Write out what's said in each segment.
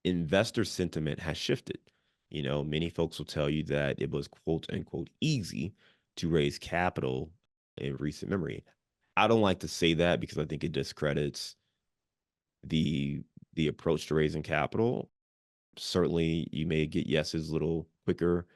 investor sentiment has shifted. Many folks will tell you that it was quote unquote easy to raise capital in recent memory. I don't like to say that because I think it discredits the the approach to raising capital. Certainly, you may get yeses a little quicker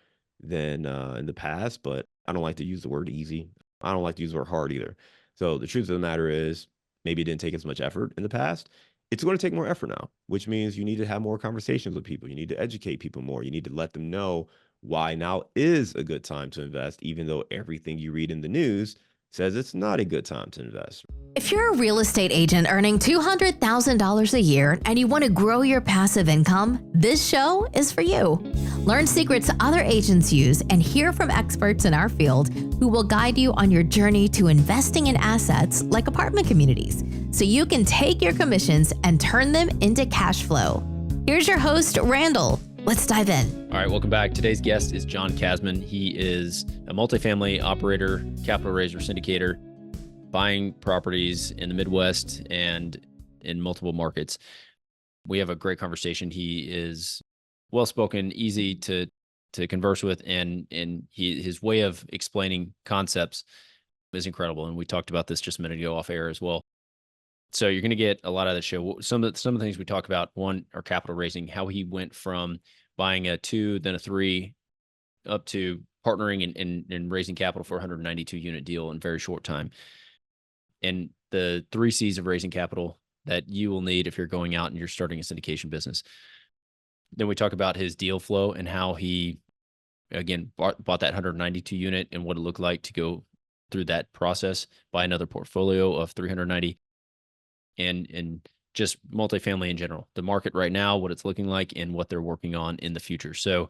than in the past, but I don't like to use the word easy. I don't like to use the word hard either. So the truth of the matter is, maybe it didn't take as much effort in the past. It's going to take more effort now, which means you need to have more conversations with people. You need to educate people more. You need to let them know why now is a good time to invest, even though everything you read in the news says it's not a good time to invest. If you're a real estate agent earning $200,000 a year and you want to grow your passive income, this show is for you. Learn secrets other agents use and hear from experts in our field who will guide you on your journey to investing in assets like apartment communities so you can take your commissions and turn them into cash flow. Here's your host, Randal. Let's dive in. All right, welcome back. Today's guest is John Casmon. He is a multifamily operator, capital raiser, syndicator, buying properties in the Midwest and in multiple markets. We have a great conversation. He is well-spoken, easy to converse with, and his way of explaining concepts is incredible. And we talked about this just a minute ago off air as well. So you're going to get a lot out of the show. Some of the things we talk about, one, are capital raising, how he went from buying a 2, then a 3, up to partnering and raising capital for a 192 unit deal in a very short time. And the 3 C's of raising capital that you will need if you're going out and you're starting a syndication business. Then we talk about his deal flow and how he, again, bought that 192 unit and what it looked like to go through that process, buy another portfolio of 390, and just multifamily in general, the market right now, what it's looking like, and what they're working on in the future. So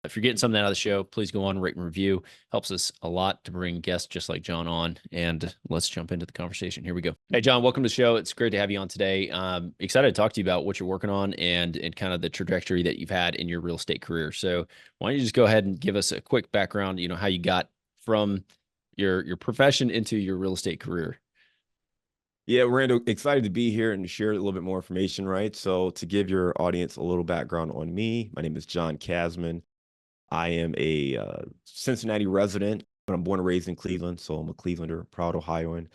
if you're getting something out of the show, please go on, rate and review. Helps us a lot to bring guests just like John on. And let's jump into the conversation. Here we go. Hey, John, welcome to the show. It's great to have you on today. Excited to talk to you about what you're working on and kind of the trajectory that you've had in your real estate career. So why don't you just go ahead and give us a quick background, how you got from your profession into your real estate career. Yeah, Randall, excited to be here and to share a little bit more information, right? So to give your audience a little background on me, my name is John Casmon. I am a Cincinnati resident, but I'm born and raised in Cleveland, so I'm a Clevelander, proud Ohioan.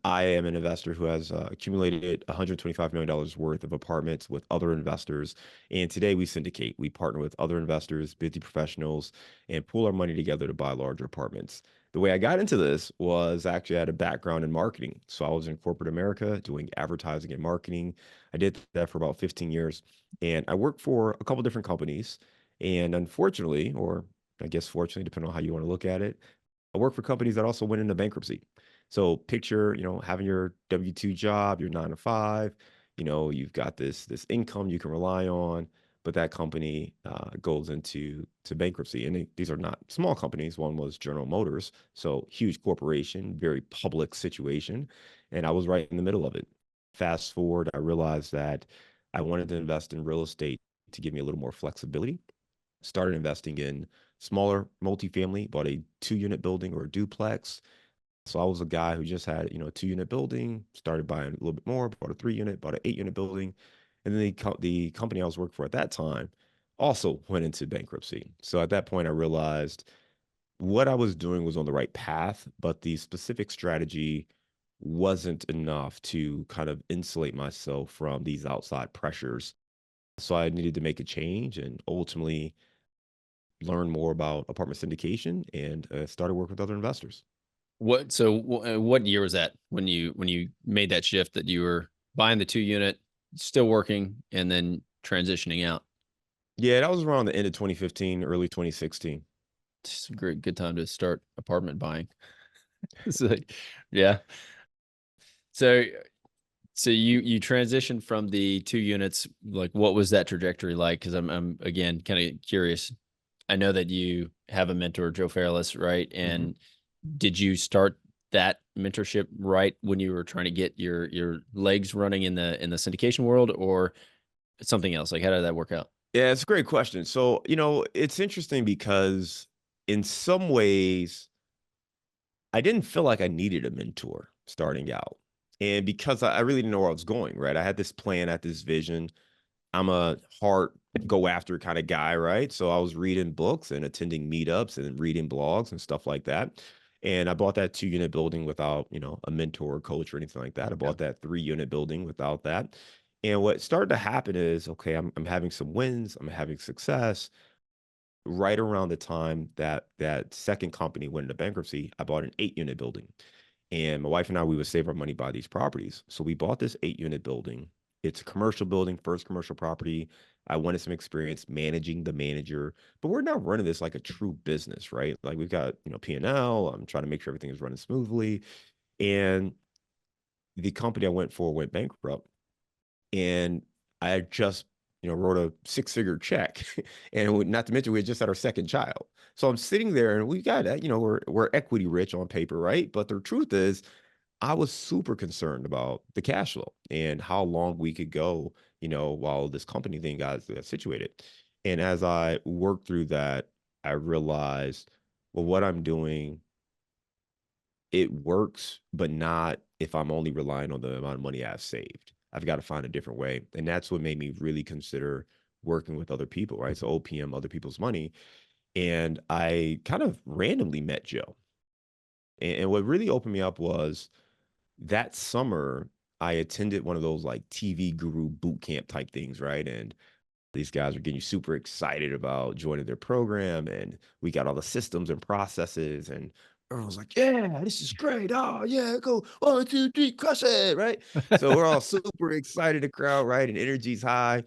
I am an investor who has accumulated $125 million worth of apartments with other investors. And today we syndicate. We partner with other investors, busy professionals, and pool our money together to buy larger apartments. The way I got into this was actually I had a background in marketing. So I was in corporate America doing advertising and marketing. I did that for about 15 years. And I worked for a couple different companies. And unfortunately, or I guess fortunately, depending on how you want to look at it, I worked for companies that also went into bankruptcy. So picture, having your W-2 job, your 9 to 5, you've got this income you can rely on, but that company goes into bankruptcy. And these are not small companies. One was General Motors, so huge corporation, very public situation. And I was right in the middle of it. Fast forward, I realized that I wanted to invest in real estate to give me a little more flexibility. Started investing in smaller multifamily, bought a 2-unit building or a duplex. So I was a guy who just had, a 2-unit building, started buying a little bit more, bought a 3-unit, bought an 8-unit building. And then the company I was working for at that time also went into bankruptcy. So at that point, I realized what I was doing was on the right path, but the specific strategy wasn't enough to kind of insulate myself from these outside pressures. So I needed to make a change and ultimately learn more about apartment syndication and started working with other investors. What year was that when you made that shift that you were buying the 2-unit, still working, and then transitioning out? Yeah, that was around the end of 2015, early 2016. It's a good time to start apartment buying. It's like, yeah. So you transitioned from the 2 units. Like, what was that trajectory like? Because I'm again kind of curious. I know that you have a mentor, Joe Fairless, right? And did you start that mentorship right when you were trying to get your legs running in the syndication world, or something else? Like, how did that work out? Yeah, it's a great question. So, it's interesting because in some ways, I didn't feel like I needed a mentor starting out. And because I really didn't know where I was going, right? I had this plan, I had this vision. I'm a hard go after kind of guy, right? So I was reading books and attending meetups and reading blogs and stuff like that. And I bought that 2 unit building without, a mentor or coach or anything like that. I Yeah. bought that 3 unit building without that. And what started to happen is, okay, I'm having some wins, I'm having success. Right around the time that that second company went into bankruptcy, I bought an 8 unit building. And my wife and I, we would save our money buy these properties. So we bought this 8 unit building. It's a commercial building, first commercial property. I wanted some experience managing the manager, but we're not running this like a true business, right? Like we've got, P&L. I'm trying to make sure everything is running smoothly. And the company I went for went bankrupt. And I had just, wrote a 6 figure check. And not to mention, we had just had our second child. So I'm sitting there and we got, we're equity rich on paper, right? But the truth is, I was super concerned about the cash flow and how long we could go, while this company thing got situated. And as I worked through that, I realized, well, what I'm doing, it works, but not if I'm only relying on the amount of money I've saved. I've got to find a different way. And that's what made me really consider working with other people, right? So OPM, other people's money. And I kind of randomly met Joe. And what really opened me up was that summer, I attended one of those like TV guru boot camp type things, right? And these guys are getting super excited about joining their program. And we got all the systems and processes. And everyone's like, yeah, this is great. Oh, yeah, go 1, 2, 3, crush it, right? So we're all super excited, the crowd, right? And energy's high.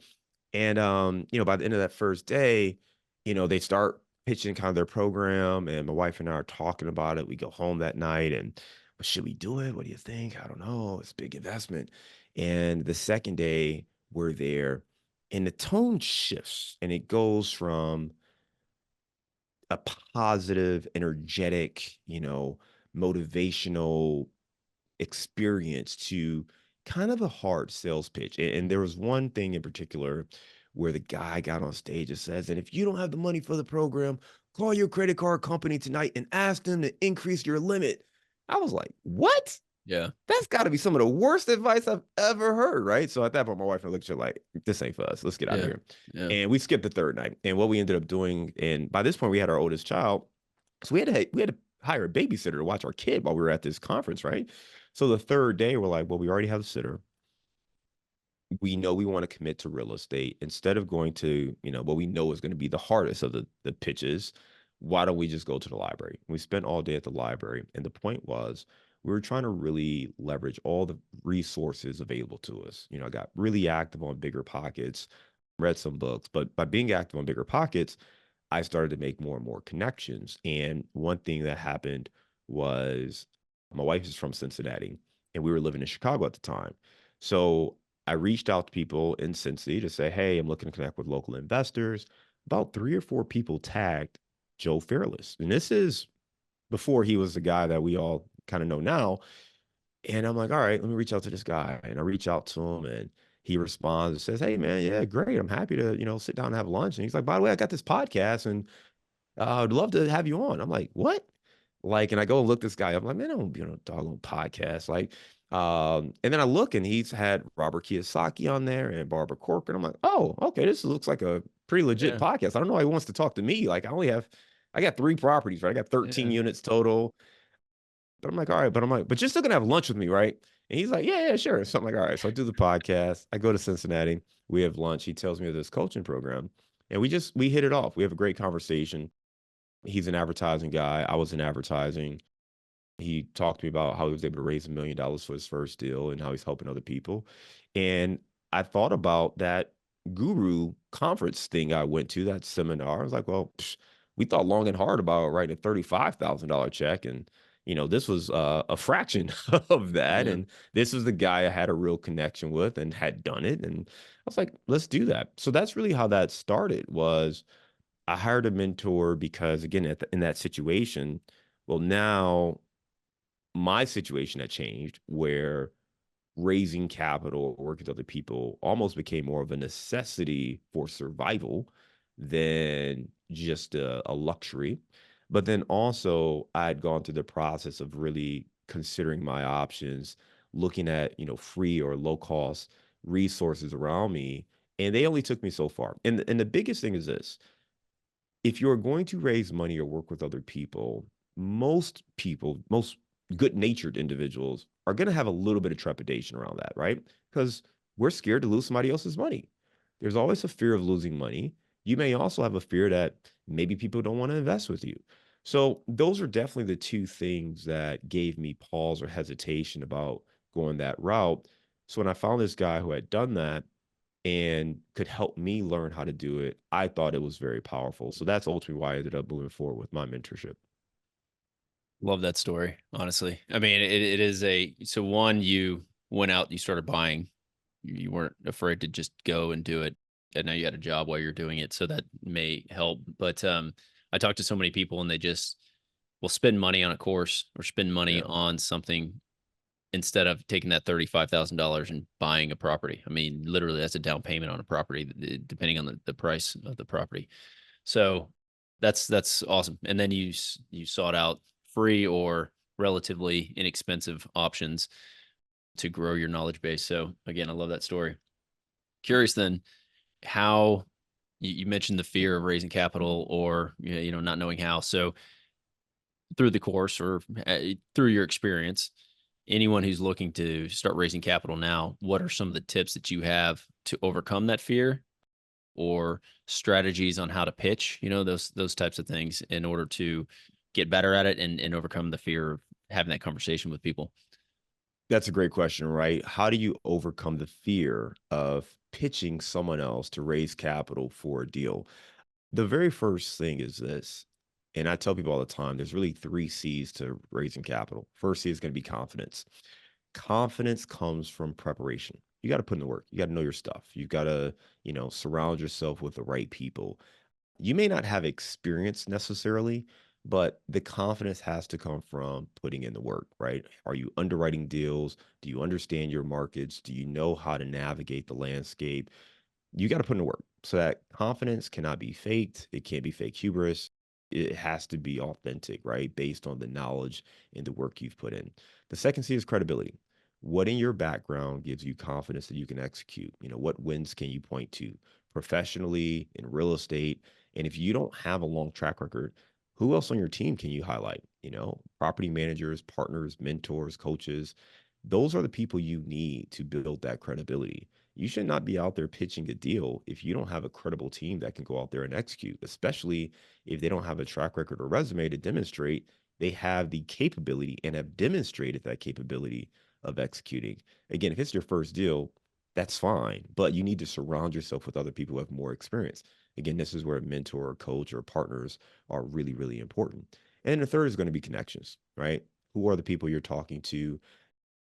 And by the end of that first day, they start pitching kind of their program, and my wife and I are talking about it. We go home that night and, well, should we do it? What do you think? I don't know. It's a big investment. And the second day we're there and the tone shifts and it goes from a positive, energetic, motivational experience to kind of a hard sales pitch. And there was one thing in particular where the guy got on stage and says, and if you don't have the money for the program, call your credit card company tonight and ask them to increase your limit. I was like, what? Yeah. That's got to be some of the worst advice I've ever heard, right? So at that point, my wife and I looked at her like, this ain't for us. Let's get out of Yeah. here. Yeah. And we skipped the third night. And what we ended up doing, and by this point, we had our oldest child. So we had to hire a babysitter to watch our kid while we were at this conference, right? So the third day, we're like, well, we already have a sitter. We know we want to commit to real estate instead of going to, what we know is going to be the hardest of the pitches. Why don't we just go to the library? We spent all day at the library. And the point was, we were trying to really leverage all the resources available to us. I got really active on Bigger Pockets, read some books, but by being active on Bigger Pockets, I started to make more and more connections. And one thing that happened was my wife is from Cincinnati and we were living in Chicago at the time. So I reached out to people in Cincy to say, hey, I'm looking to connect with local investors. About 3 or 4 people tagged Joe Fairless. And this is before he was the guy that we all kind of know now. And I'm like, all right, let me reach out to this guy. And I reach out to him and he responds and says, hey, man, yeah, great. I'm happy to, sit down and have lunch. And he's like, by the way, I got this podcast and I'd love to have you on. I'm like, what? Like, and I go and look this guy up. I'm like, man, I don't be on a doggone podcast. Like, and then I look and he's had Robert Kiyosaki on there and Barbara Corcoran. I'm like, oh, okay, this looks like a pretty legit Yeah. podcast. I don't know why he wants to talk to me. Like, I got 3 properties, right? I got 13 Yeah. units total. But I'm like, all right, but I'm like, but you're still gonna have lunch with me, right? And he's like, yeah, yeah, sure. So I'm like, all right. So I do the podcast. I go to Cincinnati. We have lunch. He tells me of this coaching program. And we hit it off. We have a great conversation. He's an advertising guy. I was in advertising. He talked to me about how he was able to raise $1 million for his first deal and how he's helping other people. And I thought about that guru conference thing I went to, that seminar. I was like, well, we thought long and hard about writing a $35,000 check. And, this was a fraction of that. Yeah. And this was the guy I had a real connection with and had done it. And I was like, let's do that. So that's really how that started was I hired a mentor because again, in that situation, well, now my situation had changed where raising capital or working with other people almost became more of a necessity for survival than just a luxury. But then also I had gone through the process of really considering my options, looking at, free or low cost resources around me. And they only took me so far. And the biggest thing is this: if you're going to raise money or work with other people, most good-natured individuals are going to have a little bit of trepidation around that, right? Because we're scared to lose somebody else's money. There's always a fear of losing money. You may also have a fear that maybe people don't want to invest with you. So those are definitely the two things that gave me pause or hesitation about going that route. So when I found this guy who had done that and could help me learn how to do it, I thought it was very powerful. So that's ultimately why I ended up moving forward with my mentorship. Love that story, honestly. I mean, it is so one, you went out, you started buying, you weren't afraid to just go and do it. And now you had a job while you're doing it. So that may help. But I talk to so many people and they just will spend money on a course or spend money Yeah. on something instead of taking that $35,000 and buying a property. I mean, literally that's a down payment on a property, depending on the price of the property. So that's awesome. And then you sought out free or relatively inexpensive options to grow your knowledge base. So again, I love that story. Curious then how you mentioned the fear of raising capital or not knowing how. So through the course or through your experience, anyone who's looking to start raising capital now, what are some of the tips that you have to overcome that fear or strategies on how to pitch, those types of things in order to get better at it and overcome the fear of having that conversation with people? That's a great question, right? How do you overcome the fear of pitching someone else to raise capital for a deal? The very first thing is this, and I tell people all the time, there's really three C's to raising capital. First C is going to be confidence. Confidence comes from preparation. You got to put in the work. You got to know your stuff. You got to, surround yourself with the right people. You may not have experience necessarily, but the confidence has to come from putting in the work, right? Are you underwriting deals? Do you understand your markets? Do you know how to navigate the landscape? You got to put in the work. So that confidence cannot be faked. It can't be fake hubris. It has to be authentic, right? Based on the knowledge and the work you've put in. The second C is credibility. What in your background gives you confidence that you can execute? What wins can you point to professionally in real estate? And if you don't have a long track record, who else on your team can you highlight? Property managers, partners, mentors, coaches. Those are the people you need to build that credibility. You should not be out there pitching a deal if you don't have a credible team that can go out there and execute, especially if they don't have a track record or resume to demonstrate they have the capability and have demonstrated that capability of executing. Again, if it's your first deal, that's fine, but you need to surround yourself with other people who have more experience. Again, this is where a mentor or coach or partners are really, really important. And the third is going to be connections, right? Who are the people you're talking to?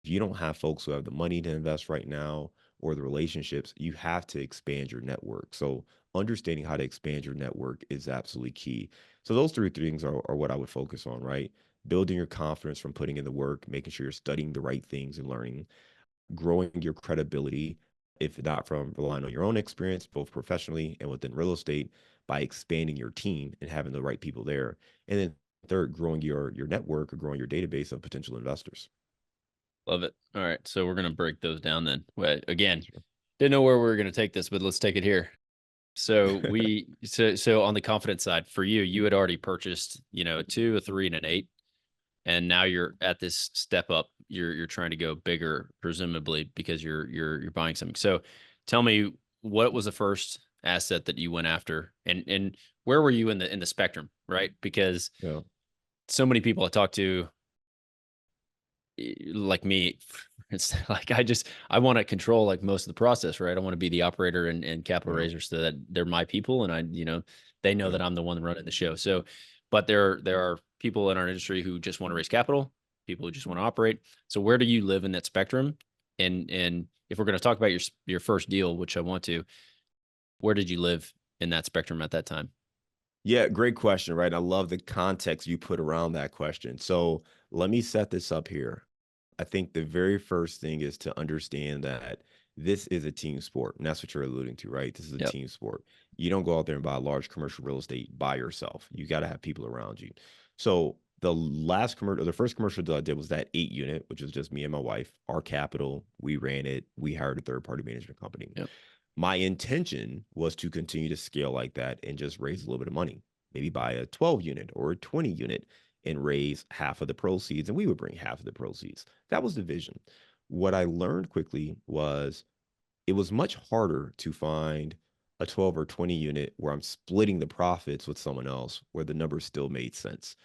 If you don't have folks who have the money to invest right now or the relationships, you have to expand your network. So understanding how to expand your network is absolutely key. So those three things are what I would focus on, right? Building your confidence from putting in the work, making sure you're studying the right things and learning, growing your credibility, if not from relying on your own experience, both professionally and within real estate, by expanding your team and having the right people there. And then third, growing your network or growing your database of potential investors. Love it. All right. So we're going to break those down then. Well, again, Sure. didn't know where we were going to take this, but let's take it here. So on the confidence side for you, you had already purchased, a 2, a 3, and an 8. And now you're at this step up. You're trying to go bigger, presumably because you're buying something. So tell me, what was the first asset that you went after and where were you in the spectrum, right? Because Yeah. so many people I talk to, like me, it's like I want to control like most of the process, right? I want to be the operator and capital Yeah. raiser so that they're my people and they know Yeah. that I'm the one running the show. So, but there are people in our industry who just want to raise capital, people who just want to operate. So where do you live in that spectrum? And if we're going to talk about your first deal, which I want to, where did you live in that spectrum at that time? Yeah, great question, right? I love the context you put around that question. So let me set this up here. I think the very first thing is to understand that this is a team sport. And that's what you're alluding to, right? This is a Yep. team sport. You don't go out there and buy large commercial real estate by yourself. You got to have people around you. So the first commercial deal I did was that 8 unit, which was just me and my wife, our capital. We ran it. We hired a third party management company. Yep. My intention was to continue to scale like that and just raise a little bit of money, maybe buy a 12 unit or a 20 unit and raise half of the proceeds, and we would bring half of the proceeds. That was the vision. What I learned quickly was it was much harder to find a 12 or 20 unit where I'm splitting the profits with someone else, where the numbers still made sense.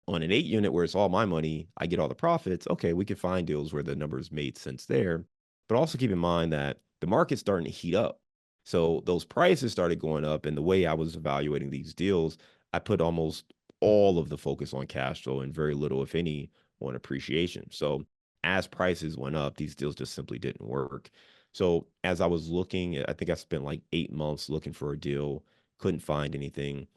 On an 8 unit where it's all my money, I get all the profits. Okay, we could find deals where the numbers made sense there. But also keep in mind that the market's starting to heat up. So those prices started going up. And the way I was evaluating these deals, I put almost all of the focus on cash flow and very little, if any, on appreciation. So as prices went up, these deals just simply didn't work. So as I was looking, I think I spent like 8 months looking for a deal, couldn't find anything.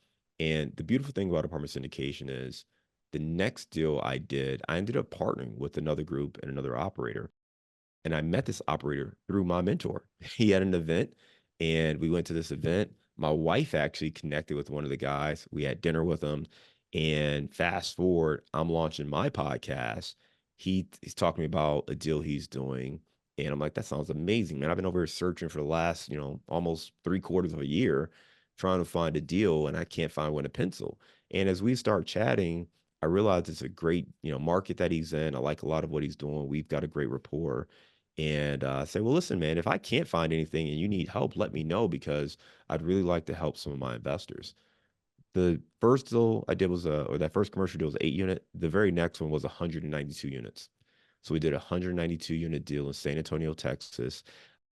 And the beautiful thing about apartment syndication is the next deal I did, I ended up partnering with another group and another operator. And I met this operator through my mentor. He had an event and we went to this event. My wife actually connected with one of the guys. We had dinner with him. And fast forward, I'm launching my podcast. He's talking to me about a deal he's doing. And I'm like, that sounds amazing, man. I've been over here searching for the last, almost 3/4 of a year trying to find a deal and I can't find one to pencil. And as we start chatting, I realized it's a great, market that he's in. I like a lot of what he's doing. We've got a great rapport. And say, well, listen, man, if I can't find anything and you need help, let me know because I'd really like to help some of my investors. The first deal I did was or that first commercial deal was 8 unit. The very next one was 192 units. So we did a 192 unit deal in San Antonio, Texas,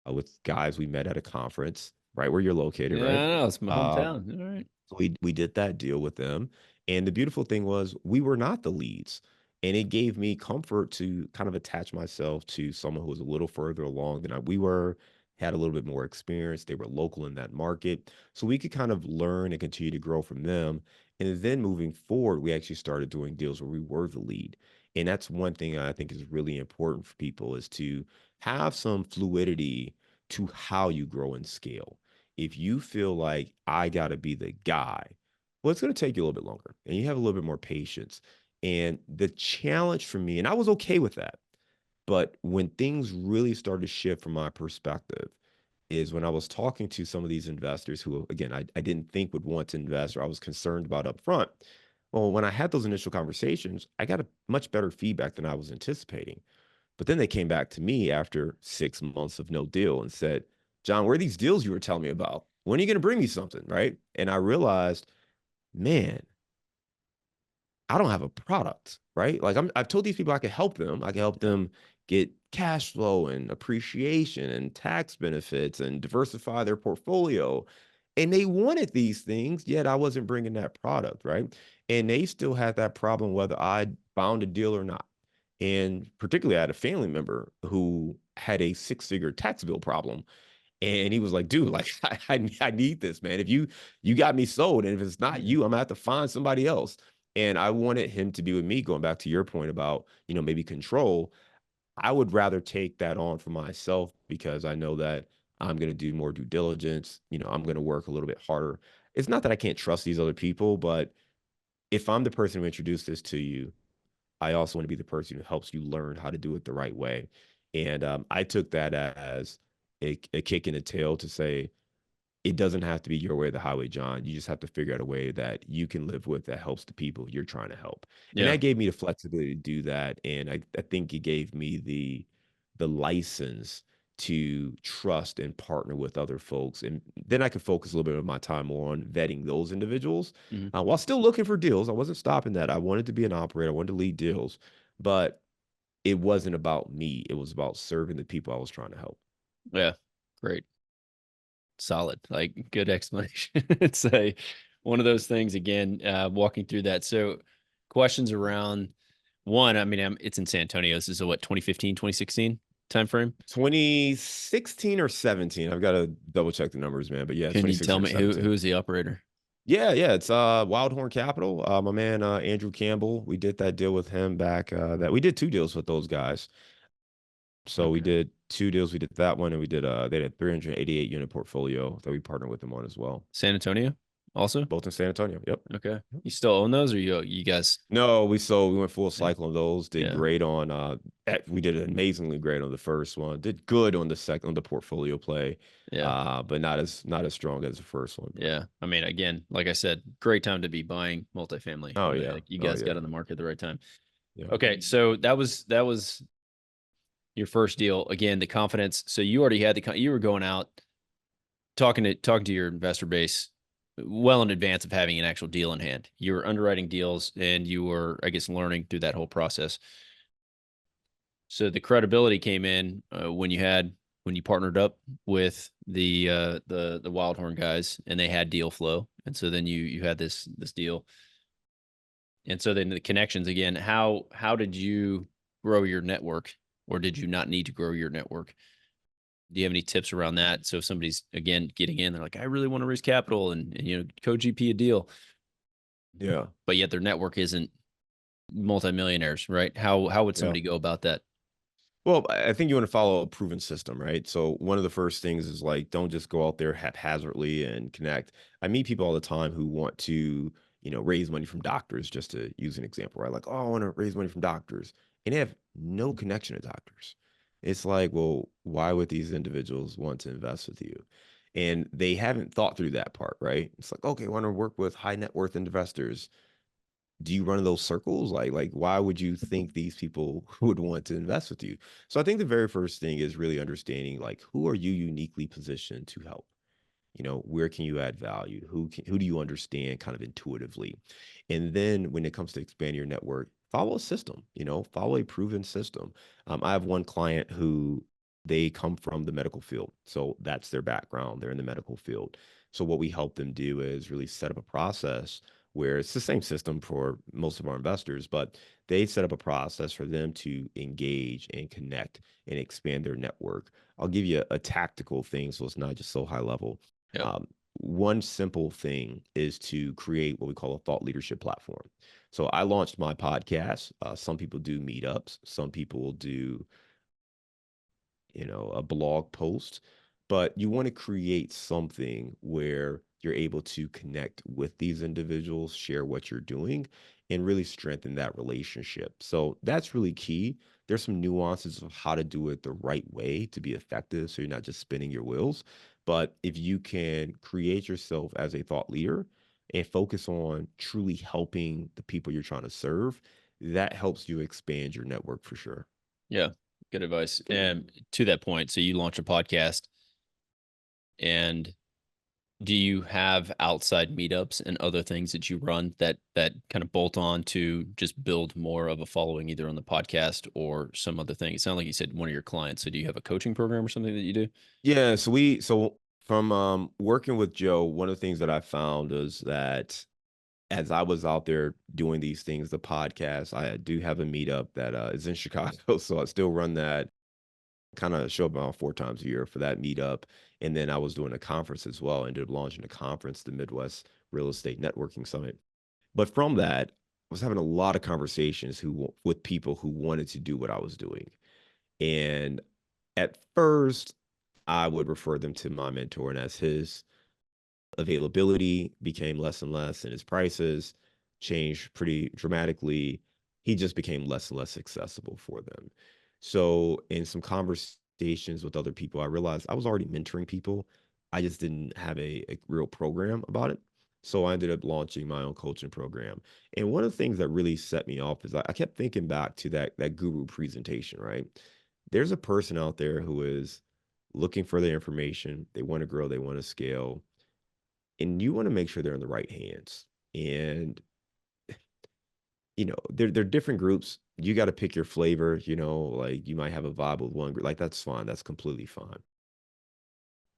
with guys we met at a conference, right where you're located, Yeah, right? I know. It's my Uh, hometown. All right. so we did that deal with them. And the beautiful thing was we were not the leads. And it gave me comfort to kind of attach myself to someone who was a little further along than we were, had a little bit more experience. They were local in that market. So we could kind of learn and continue to grow from them. And then moving forward, we actually started doing deals where we were the lead. And that's one thing I think is really important for people is to have some fluidity to how you grow and scale. If you feel like I got to be the guy, well, it's going to take you a little bit longer and you have a little bit more patience. And the challenge for me, and I was okay with that, but when things really started to shift from my perspective, is when I was talking to some of these investors who, again, I didn't think would want to invest or I was concerned about up front. Well, when I had those initial conversations, I got a much better feedback than I was anticipating. But then they came back to me after 6 months of no deal and said, John, where are these deals you were telling me about? When are you going to bring me something? Right. And I realized, man, I don't have a product, right? Like I've told these people I can help them. I can help them get cash flow and appreciation and tax benefits and diversify their portfolio. And they wanted these things, yet I wasn't bringing that product, right? And they still had that problem whether I found a deal or not. And particularly, I had a family member who had a 6-figure tax bill problem. And he was like, dude, like, I need this, man. If you got me sold, and if it's not you, I'm gonna have to find somebody else. And I wanted him to be with me, going back to your point about, maybe control. I would rather take that on for myself because I know that I'm going to do more due diligence. I'm going to work a little bit harder. It's not that I can't trust these other people, but if I'm the person who introduced this to you, I also want to be the person who helps you learn how to do it the right way. And I took that as a kick in the tail to say, it doesn't have to be your way of the highway, John. You just have to figure out a way that you can live with that helps the people you're trying to help. And Yeah. that gave me the flexibility to do that. And I think it gave me the license to trust and partner with other folks. And then I could focus a little bit of my time on vetting those individuals Hmm. while still looking for deals. I wasn't stopping that. I wanted to be an operator. I wanted to lead deals, but it wasn't about me. It was about serving the people I was trying to help. Yeah. Great. Solid. Like good explanation. It's a one of those things again, walking through that. So questions around one, I mean, it's in San Antonio. This is a what, 2015, 2016 timeframe? 2016 or 17. I've got to double check the numbers, man. But yeah, Can you 2016 tell or me who 17. is the operator? Yeah. It's Wildhorn Capital. My man Andrew Campbell. We did that deal with him back that we did 2 deals with those guys. So we Okay. did 2 deals. We did that one and we did they had a 388 unit portfolio that we partnered with them on as well. San Antonio? also? both in San Antonio. Yep. Okay. You still own those, or you guys? No, we sold. We went full Yeah. cycle on those. Did Yeah. great on. We did amazingly great on the first one. Did good on the second, on the portfolio play. Yeah. But not as strong as the first one. Yeah. I mean, again, like I said, great time to be buying multifamily. Oh Really, yeah. like you Oh guys yeah. got on the market at the right time. Yeah. Okay, so that was your first deal. Again, the confidence. So you already had you were going out talking to your investor base well in advance of having an actual deal in hand. You were underwriting deals, and you were, I guess, learning through that whole process. So the credibility came in when you partnered up with the Wildhorn guys, and they had deal flow, and so then you had this deal, and so then the connections again. How did you grow your network, or did you not need to grow your network? Do you have any tips around that? So if somebody's again getting in, they're like, I really want to raise capital and co-GP a deal, Yeah. but yet their network isn't multimillionaires, right? How would Yeah. somebody go about that? Well, I think you want to follow a proven system, right? So one of the first things is like, don't just go out there haphazardly and connect. I meet people all the time who want to, raise money from doctors, just to use an example, right? Like, oh, I want to raise money from doctors, and they have no connection to doctors. It's like, well, why would these individuals want to invest with you? And they haven't thought through that part, right? It's like, okay, I want to work with high net worth investors. Do you run those circles? Like why would you think these people would want to invest with you? So I think the very first thing is really understanding, like, who are you uniquely positioned to help? Where can you add value? Who do you understand kind of intuitively? And then when it comes to expanding your network, follow a system, follow a proven system. I have one client who, they come from the medical field, so that's their background. They're in the medical field. So what we help them do is really set up a process where it's the same system for most of our investors, but they set up a process for them to engage and connect and expand their network. I'll give you a tactical thing so it's not just so high level. Yep. One simple thing is to create what we call a thought leadership platform. So I launched my podcast. Some people do meetups, some people will do, a blog post, but you want to create something where you're able to connect with these individuals, share what you're doing, and really strengthen that relationship. So that's really key. There's some nuances of how to do it the right way to be effective, so you're not just spinning your wheels. But if you can create yourself as a thought leader and focus on truly helping the people you're trying to serve, that helps you expand your network for sure. Yeah, good advice. And to that point, so you launch a podcast, and do you have outside meetups and other things that you run that kind of bolt on to just build more of a following, either on the podcast or some other thing? It sounded like you said one of your clients. So do you have a coaching program or something that you do? Yeah, so from working with Joe, one of the things that I found is that as I was out there doing these things, the podcast, I do have a meetup that is in Chicago, so I still run that. Kind of show up around 4 times a year for that meetup, and then I was doing a conference as well. I ended up launching a conference, the Midwest Real Estate Networking Summit. But from that, I was having a lot of conversations with people who wanted to do what I was doing, and at first, I would refer them to my mentor, and as his availability became less and less, and his prices changed pretty dramatically, he just became less and less accessible for them. So, in some conversations with other people, I realized I was already mentoring people. I just didn't have a real program about it. So, I ended up launching my own coaching program. And one of the things that really set me off is I kept thinking back to that guru presentation, right? There's a person out there who is looking for the information. They want to grow, they want to scale, and you want to make sure they're in the right hands. And they're different groups. You got to pick your flavor. Like you might have a vibe with one group, like that's fine, that's completely fine.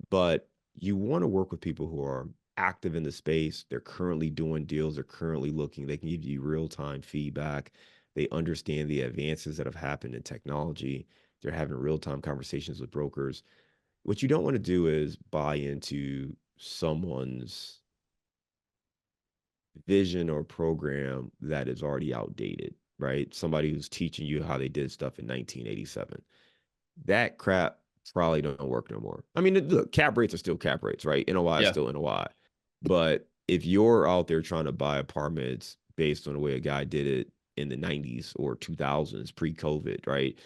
But you want to work with people who are active in the space. They're currently doing deals, they're currently looking, they can give you real-time feedback, they understand the advances that have happened in technology, they're having real-time conversations with brokers. What you don't want to do is buy into someone's vision or program that is already outdated, right? Somebody who's teaching you how they did stuff in 1987. That crap probably don't work no more. I mean, look, cap rates are still cap rates, right? NOI is Yeah. still NOI. But if you're out there trying to buy apartments based on the way a guy did it in the 90s or 2000s pre-COVID, right?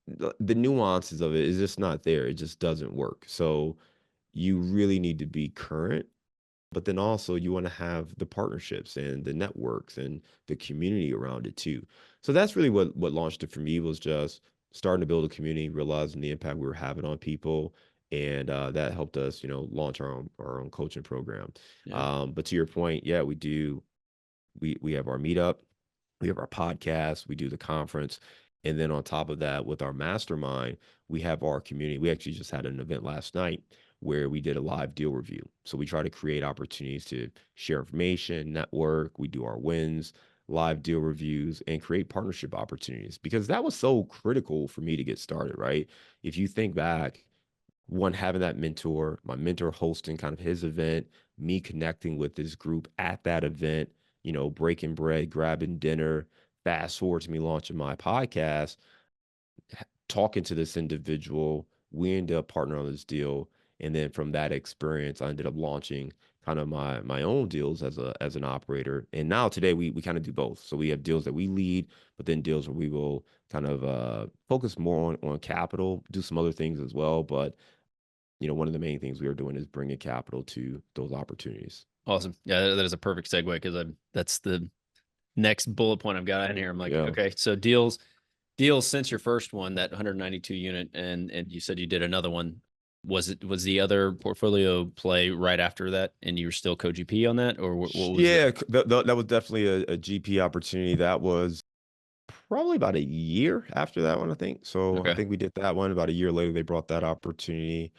The nuances of it is just not there. It just doesn't work. So you really need to be current, but then also you want to have the partnerships and the networks and the community around it too. So that's really what launched it for me, was just starting to build a community, realizing the impact we were having on people, and that helped us, launch our own coaching program. Yeah. But to your point, yeah, we do. We have our meetup, we have our podcast, we do the conference, and then on top of that, with our mastermind, we have our community. We actually just had an event last night where we did a live deal review. So we try to create opportunities to share information, network, we do our wins, live deal reviews, and create partnership opportunities, because that was so critical for me to get started, right? If you think back, one, having that mentor, my mentor hosting kind of his event, me connecting with this group at that event, breaking bread, grabbing dinner, fast forward to me launching my podcast, talking to this individual, we ended up partnering on this deal. And then from that experience, I ended up launching kind of my own deals as an operator. And now today we kind of do both. So we have deals that we lead, but then deals where we will kind of focus more on capital, do some other things as well. But one of the main things we are doing is bringing capital to those opportunities. Awesome. Yeah, that is a perfect segue, because that's the next bullet point I've got in here. I'm like, Yeah. okay, so deals since your first one, that 192 unit, and you said you did another one. Was the other portfolio play right after that, and you were still co-GP on that, or what was it? Yeah, that was definitely a GP opportunity. That was probably about a year after that one, I think. So I Okay. think we did that one. About a year later, they brought that opportunity.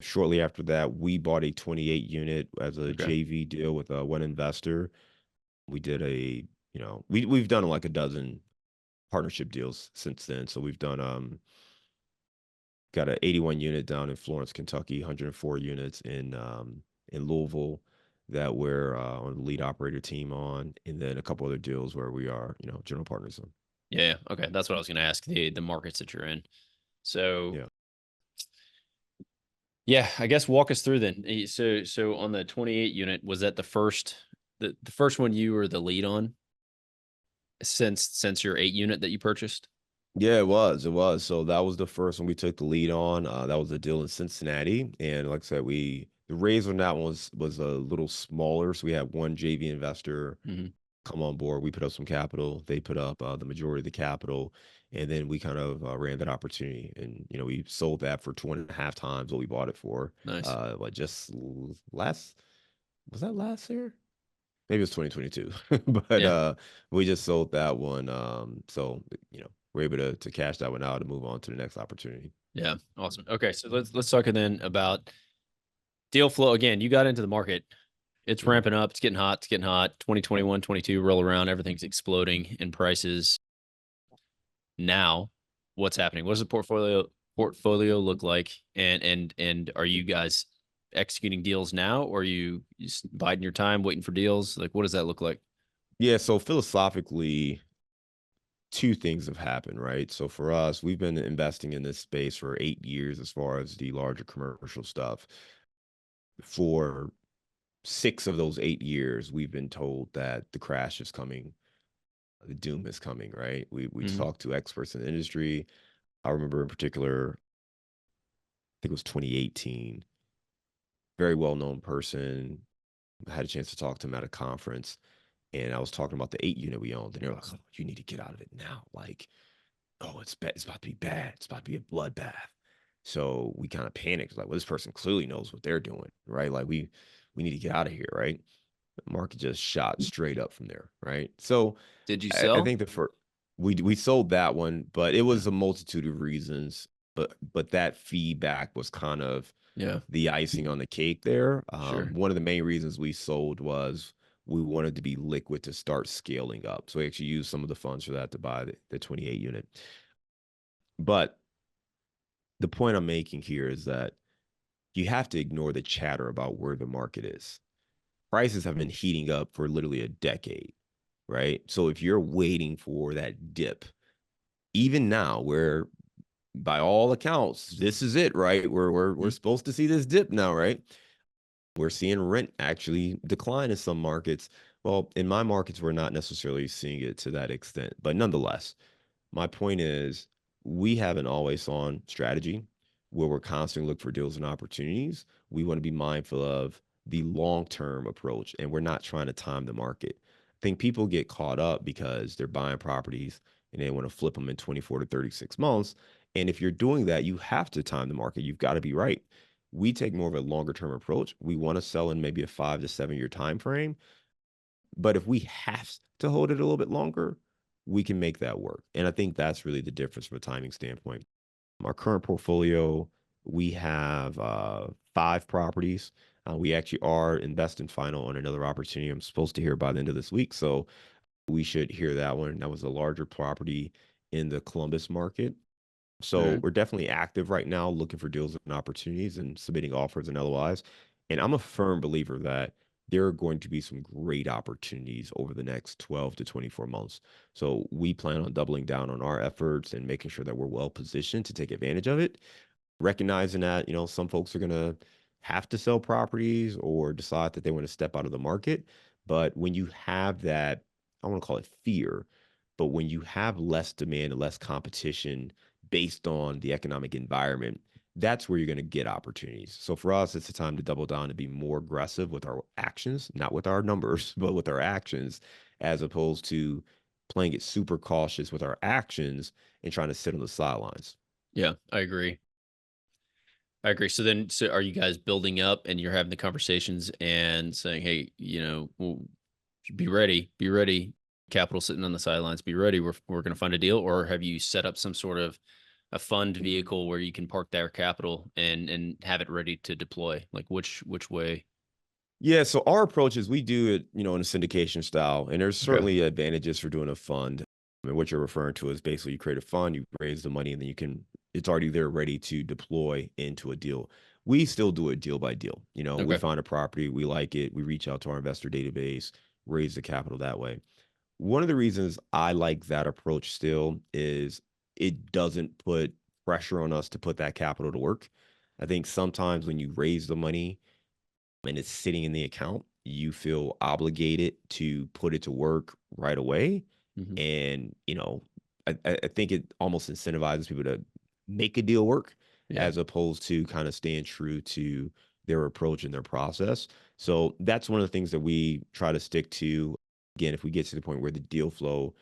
Shortly after that, we bought a 28 unit as a Okay. JV deal with one investor. We did we've done like a dozen partnership deals since then. So we've done got an 81 unit down in Florence, Kentucky, 104 units in Louisville that we're on the lead operator team on, and then a couple other deals where we are, general partners on. Yeah. Okay. That's what I was going to ask, the markets that you're in. So Yeah. yeah, I guess walk us through then. So on the 28 unit, was that the first one you were the lead on since your 8 unit that you purchased? Yeah, it was. It was. So that was the first one we took the lead on. That was a deal in Cincinnati, and like I said, the raise on that one was a little smaller. So we had one JV investor Mm-hmm. come on board. We put up some capital. They put up the majority of the capital, and then we kind of ran that opportunity, and we sold that for 2.5 times what we bought it for. Nice. Just last was that last year? Maybe it was 2022, but Yeah. we just sold that one. So we're able to cash that one out and move on to the next opportunity. Yeah. Awesome. Okay. So let's talk then about deal flow. Again, you got into the market. It's Mhm. ramping up. It's getting hot. It's getting hot. 2021, 22 roll around. Everything's exploding in prices. Now, what's happening? What does the portfolio look like? And are you guys executing deals now, or are you just biding your time, waiting for deals? Like, what does that look like? Yeah. So philosophically, two things have happened, right? So for us, we've been investing in this space for 8 years as far as the larger commercial stuff. For 6 of those 8 years, we've been told that the crash is coming, the doom is coming, right? We Mm-hmm. talked to experts in the industry. I remember in particular, I think it was 2018, very well-known person. I had a chance to talk to him at a conference, and I was talking about the 8 unit we owned, and they're like, "Oh, you need to get out of it now. Like, oh, it's bad. It's about to be bad. It's about to be a bloodbath." So we kind of panicked, like, well, this person clearly knows what they're doing, right? Like we need to get out of here, right? The market just shot straight up from there, right? So Did you I sell? think the first we sold that one, but it Yeah. was a multitude of reasons. But that feedback was kind of Yeah. the icing on the cake there. Sure. One of the main reasons we sold was we wanted to be liquid to start scaling up. So we actually used some of the funds for that to buy the 28 unit. But the point I'm making here is that you have to ignore the chatter about where the market is. Prices have been heating up for literally a decade, right? So if you're waiting for that dip, even now, where by all accounts, this is it, right? We're Mhm. supposed to see this dip now, right? We're seeing rent actually decline in some markets. Well, in my markets, we're not necessarily seeing it to that extent, but nonetheless, my point is we have an always on strategy where we're constantly looking for deals and opportunities. We want to be mindful of the long term approach and we're not trying to time the market. I think people get caught up because they're buying properties and they want to flip them in 24 to 36 months. And if you're doing that, you have to time the market. You've got to be right. We take more of a longer term approach. We want to sell in maybe a 5 to 7 year time frame. But if we have to hold it a little bit longer, we can make that work. And I think that's really the difference from a timing standpoint. Our current portfolio, we have 5 properties. We actually are investing final on another opportunity I'm supposed to hear by the end of this week. So we should hear that one. That was a larger property in the Columbus market. All So right. we're definitely active right now looking for deals and opportunities and submitting offers and LOIs. And I'm a firm believer that there are going to be some great opportunities over the next 12 to 24 months. So we plan on doubling down on our efforts and making sure that we're well positioned to take advantage of it, recognizing that, some folks are going to have to sell properties or decide that they want to step out of the market. But when you have that, I want to call it fear, but when you have less demand and less competition based on the economic environment, that's where you're going to get opportunities. So for us, it's a time to double down and be more aggressive with our actions, not with our numbers, but with our actions, as opposed to playing it super cautious with our actions and trying to sit on the sidelines. Yeah, I agree. I agree. So are you guys building up and you're having the conversations and saying, hey, be ready, be ready. Capital sitting on the sidelines, be ready. We're going to find a deal. Or have you set up some sort of a fund vehicle where you can park their capital and have it ready to deploy? Like which way? Yeah, so our approach is we do it, in a syndication style, and there's Okay. certainly advantages for doing a fund. I mean, what you're referring to is basically you create a fund, you raise the money, and then it's already there ready to deploy into a deal. We still do it deal by deal. We Okay. find a property, we like it, we reach out to our investor database, raise the capital that way. One of the reasons I like that approach still is it doesn't put pressure on us to put that capital to work. I think sometimes when you raise the money, and it's sitting in the account, you feel obligated to put it to work right away. Hmm. And, I think it almost incentivizes people to make a deal work Yeah. as opposed to kind of staying true to their approach and their process. So that's one of the things that we try to stick to. Again, if we get to the point where the deal flow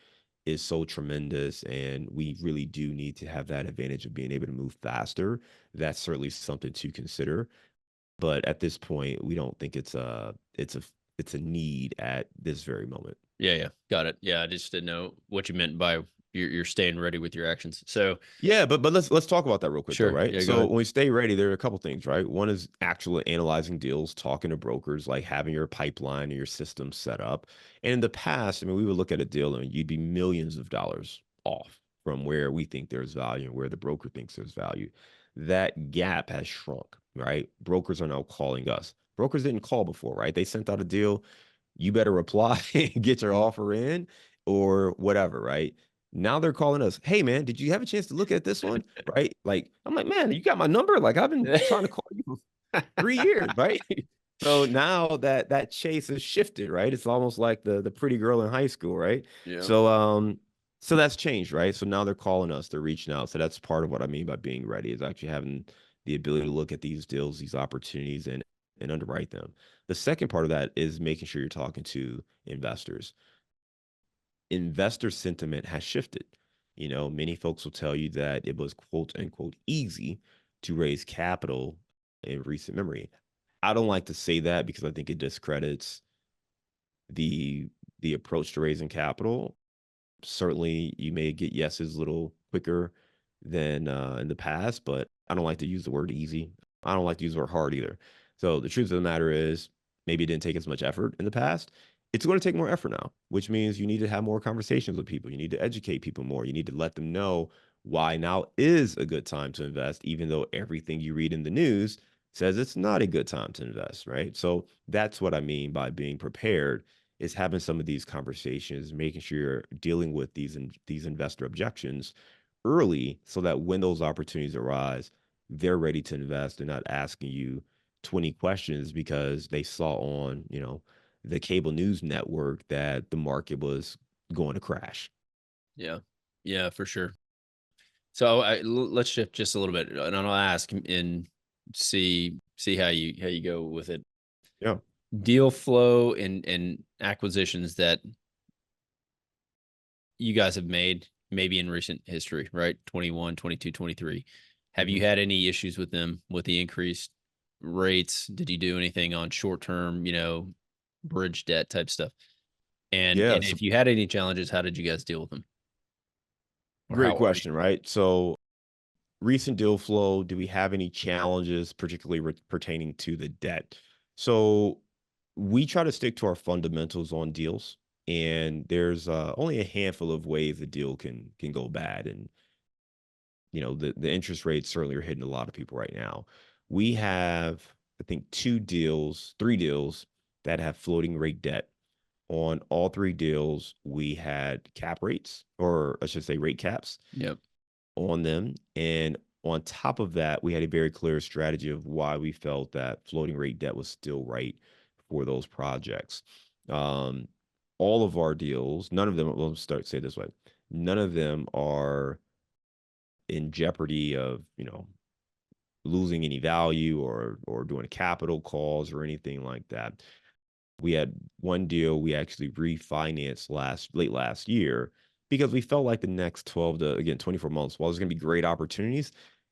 is so tremendous and we really do need to have that advantage of being able to move faster, that's certainly something to consider. But at this point, we don't think it's a need at this very moment. Yeah. Yeah. Got it. Yeah. I just didn't know what you meant by you're staying ready with your actions. So Yeah, but let's talk about that real quick though, sure. right? Yeah. Go So ahead. when we stay ready, there are a couple things, right? One is actually analyzing deals, talking to brokers, like having your pipeline and your system set up. And in the past, I mean, we would look at a deal and you'd be millions of dollars off from where we think there's value and where the broker thinks there's value. That gap has shrunk, right? Brokers are now calling us. Brokers didn't call before, right? They sent out a deal. You better reply and get your offer in or whatever, right? Now they're calling us, hey man, did you have a chance to look at this one? Right? Like, I'm like, man, you got my number? Like, I've been trying to call you for 3 years, right? So now that chase has shifted, right? It's almost like the pretty girl in high school, right? Yeah. So that's changed, right? So now they're calling us, they're reaching out. So that's part of what I mean by being ready is actually having the ability to look at these deals, these opportunities, and underwrite them. The second part of that is making sure you're talking to investors. Investor sentiment has shifted. Many folks will tell you that it was quote unquote easy to raise capital in recent memory. I don't like to say that because I think it discredits the the approach to raising capital. Certainly, you may get yeses a little quicker than in the past, but I don't like to use the word easy. I don't like to use the word hard either. So the truth of the matter is, maybe it didn't take as much effort in the past. It's going to take more effort now, which means you need to have more conversations with people. You need to educate people more. You need to let them know why now is a good time to invest, even though everything you read in the news says it's not a good time to invest, right? So that's what I mean by being prepared is having some of these conversations, making sure you're dealing with these investor objections early so that when those opportunities arise, they're ready to invest and not asking you 20 questions because they saw on, the cable news network that the market was going to crash. Yeah. Yeah, for sure. So let's shift just a little bit, and I'll ask and see how you go with it. Yeah. Deal flow and acquisitions that you guys have made maybe in recent history, right? 21, 22, 23. Have you Mhm. had any issues with them with the increased rates? Did you do anything on short term, bridge debt type stuff? And Yeah. So if you had any challenges, how did you guys deal with them? Or great how are you? question, right? So recent deal flow, do we have any challenges, particularly pertaining to the debt? So we try to stick to our fundamentals on deals, and there's only a handful of ways a deal can go bad, and the interest rates certainly are hitting a lot of people right now. We have, I think, three deals that have floating rate debt. On all three deals, we had cap rates, or I should say rate caps Yep. on them. And on top of that, we had a very clear strategy of why we felt that floating rate debt was still right for those projects. Um, all of our deals, none of them, let's say it this way, none of them are in jeopardy of, losing any value or doing capital calls or anything like that. We had one deal we actually refinanced late last year because we felt like the next 12 to, again, 24 months, while there's going to be great opportunities,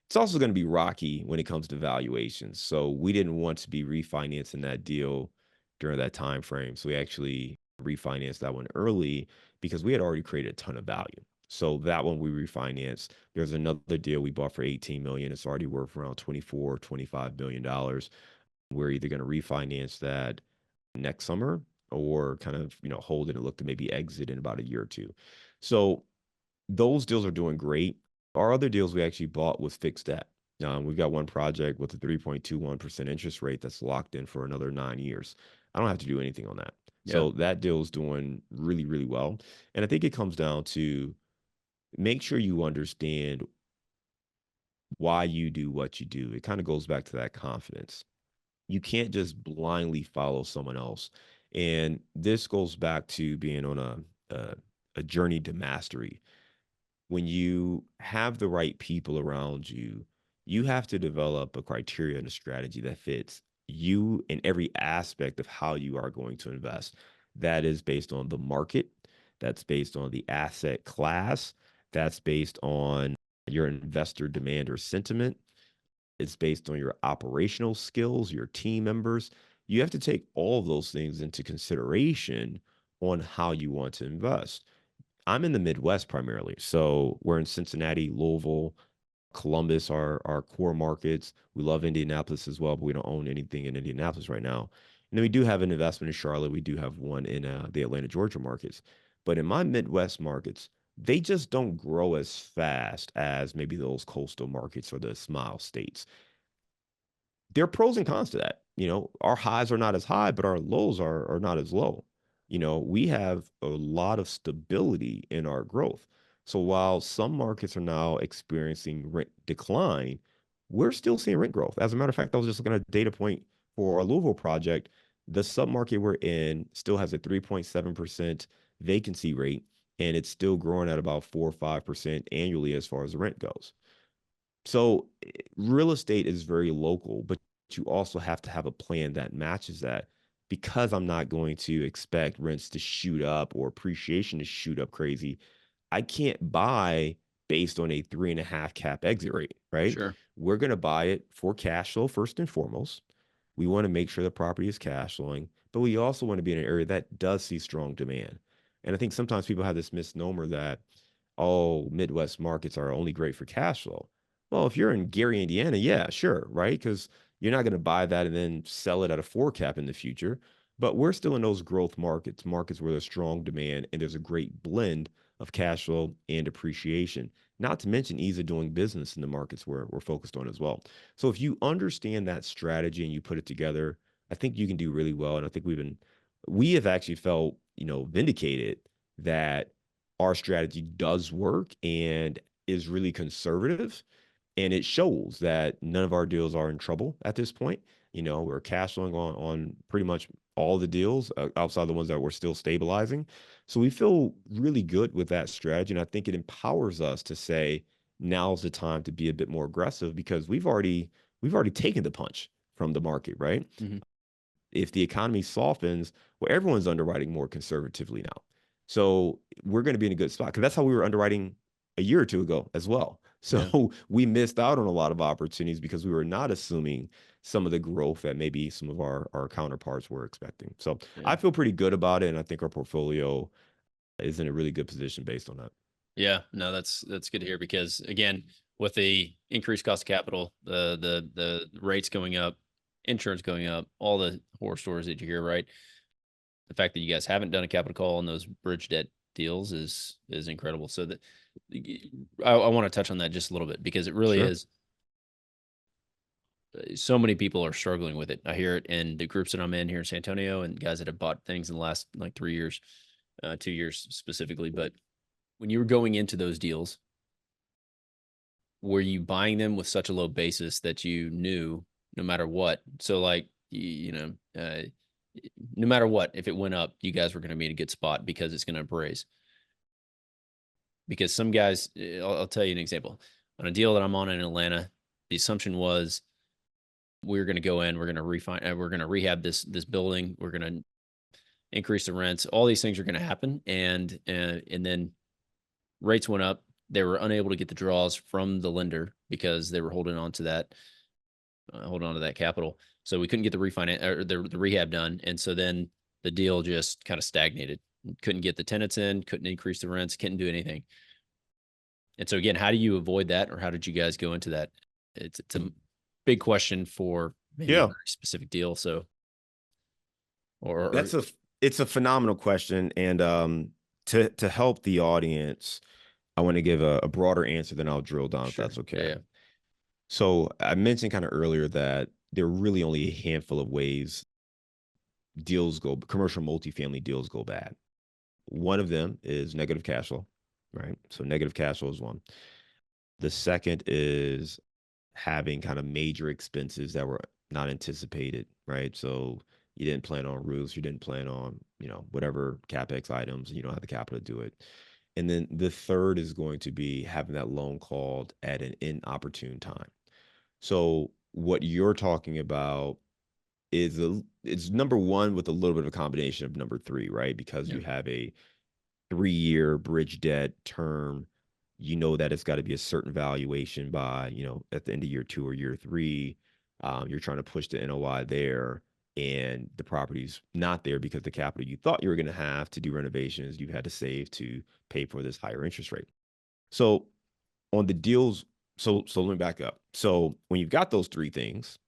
it's also going to be rocky when it comes to valuations. So we didn't want to be refinancing that deal during that time frame. So we actually refinanced that one early because we had already created a ton of value. So that one we refinanced. There's another deal we bought for 18 million. It's already worth around 24, 25 billion dollars. We're either going to refinance that next summer or kind of, hold it and look to maybe exit in about a year or two. So those deals are doing great. Our other deals we actually bought with fixed debt. We've got one project with a 3.21% interest rate that's locked in for another 9 years. I don't have to do anything on that. Yeah. So that deal is doing really, really well. And I think it comes down to make sure you understand why you do what you do. It kind of goes back to that confidence. You can't just blindly follow someone else. And this goes back to being on a journey to mastery. When you have the right people around you, you have to develop a criteria and a strategy that fits you in every aspect of how you are going to invest. That is based on the market, that's based on the asset class, that's based on your investor demand or sentiment, it's based on your operational skills, your team members. You have to take all of those things into consideration on how you want to invest. I'm in the Midwest primarily. So we're in Cincinnati, Louisville, Columbus are our core markets. We love Indianapolis as well, but we don't own anything in Indianapolis right now. And then we do have an investment in Charlotte. We do have one in the Atlanta, Georgia markets. But in my Midwest markets, they just don't grow as fast as maybe those coastal markets or the smile states. There are pros and cons to that. Our highs are not as high, but our lows are not as low. We have a lot of stability in our growth. So while some markets are now experiencing rent decline, we're still seeing rent growth. As a matter of fact, I was just looking at a data point for our Louisville project. The submarket we're in still has a 3.7% vacancy rate, and it's still growing at about 4 or 5% annually as far as the rent goes. So real estate is very local, but you also have to have a plan that matches that because I'm not going to expect rents to shoot up or appreciation to shoot up crazy. I can't buy based on a 3.5 cap exit rate, right? Sure. We're going to buy it for cash flow first and foremost. We want to make sure the property is cash flowing, but we also want to be in an area that does see strong demand. And I think sometimes people have this misnomer that, oh, Midwest markets are only great for cash flow. Well, if you're in Gary, Indiana, yeah, sure, right? Because you're not going to buy that and then sell it at a 4 cap in the future. But we're still in those growth markets, markets where there's strong demand and there's a great blend of cash flow and appreciation, not to mention ease of doing business in the markets where we're focused on as well. So if you understand that strategy and you put it together, I think you can do really well. And I think we have actually felt, vindicated that our strategy does work and is really conservative. And it shows that none of our deals are in trouble at this point. We're cash flowing on pretty much all the deals outside the ones that we're still stabilizing. So we feel really good with that strategy. And I think it empowers us to say, now's the time to be a bit more aggressive because we've already taken the punch from the market, right? Mm-hmm. If the economy softens, well, everyone's underwriting more conservatively now. So we're going to be in a good spot because that's how we were underwriting a year or two ago as well. Yeah. So we missed out on a lot of opportunities because we were not assuming some of the growth that maybe some of our counterparts were expecting. So Yeah. I feel pretty good about it. And I think our portfolio is in a really good position based on that. Yeah, no, that's good to hear because again, with the increased cost of capital, the rates going up, insurance going up, all the horror stories that you hear, right? The fact that you guys haven't done a capital call on those bridge debt deals is incredible. So that I want to touch on that just a little bit because it really Sure. is. So many people are struggling with it. I hear it in the groups that I'm in here in San Antonio and guys that have bought things in the last like 3 years, 2 years specifically. But when you were going into those deals, were you buying them with such a low basis that you knew no matter what? So like, no matter what, if it went up, you guys were going to be in a good spot because it's going to appraise. Because some guys, I'll tell you an example. On a deal that I'm on in Atlanta, the assumption was we're going to go in, we're going to we're going to rehab this building, we're going to increase the rents. All these things are going to happen, and then rates went up. They were unable to get the draws from the lender because they were holding on to that capital. So we couldn't get the refinance or the rehab done, and so then the deal just kind of stagnated. Couldn't get the tenants in, couldn't increase the rents, couldn't do anything. And so again, how do you avoid that, or how did you guys go into that? It's a big question for maybe a Yeah. very specific deal. So, or That's a it's a phenomenal question. And to help the audience, I want to give a broader answer, then I'll drill down if sure, that's okay. yeah, So I mentioned kind of earlier that there are really only a handful of ways commercial multifamily deals go bad. One of them is negative cash flow, right? So negative cash flow is one. The second is having kind of major expenses that were not anticipated, right? So you didn't plan on roofs, you didn't plan on, whatever CapEx items, you don't have the capital to do it. And then the third is going to be having that loan called at an inopportune time. So what you're talking about it's number one with a little bit of a combination of number three, right? Because yeah, you have a 3-year bridge debt term, that it's got to be a certain valuation by, at the end of year 2 or year 3. You're trying to push the NOI there, and the property's not there because the capital you thought you were going to have to do renovations, you've had to save to pay for this higher interest rate. So on the deals, so let me back up. So when you've got those three things,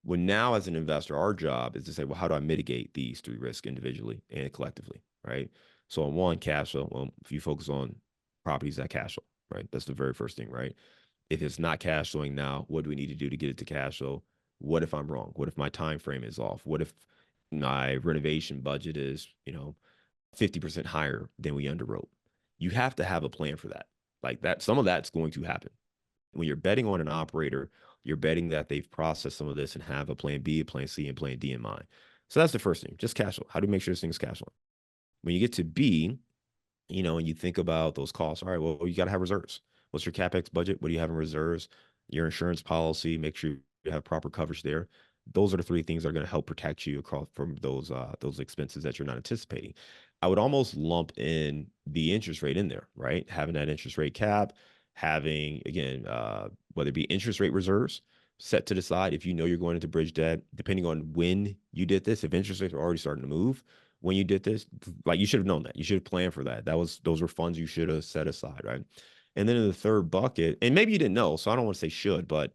well, now as an investor, our job is to say, well, how do I mitigate these three risks individually and collectively, right? So on one, cash flow, well, if you focus on properties that cash flow, right? That's the very first thing, right? If it's not cash flowing now, what do we need to do to get it to cash flow? What if I'm wrong? What if my time frame is off? What if my renovation budget is, 50% higher than we underwrote? You have to have a plan for that. Like that, some of that's going to happen. When you're betting on an operator, you're betting that they've processed some of this and have a plan B, a plan C, and plan D in mind. So that's the first thing, just cash flow. How do we make sure this thing's cash flow? When you get to B, and you think about those costs, all right, well, you got to have reserves. What's your CapEx budget? What do you have in reserves? Your insurance policy, make sure you have proper coverage there. Those are the three things that are going to help protect you across from those expenses that you're not anticipating. I would almost lump in the interest rate in there, right? Having that interest rate cap, having again, whether it be interest rate reserves set to the side. If you know you're going into bridge debt, depending on when you did this, if interest rates are already starting to move, when you did this, like you should have known that. You should have planned for that. Those were funds you should have set aside, right? And then in the third bucket, and maybe you didn't know, so I don't want to say should, but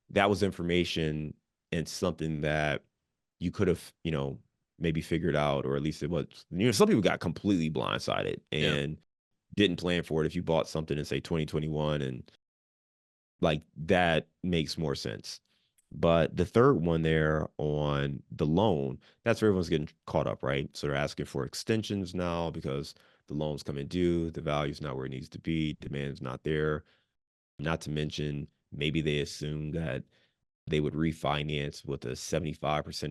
that was information and something that you could have, maybe figured out, or at least it was, some people got completely blindsided yeah, and didn't plan for it. If you bought something in say 2021, and like that makes more sense. But the third one there on the loan, that's where everyone's getting caught up, right? So they're asking for extensions now because the loan's coming due, the value's not where it needs to be, demand's not there. Not to mention, maybe they assume that they would refinance with a 75%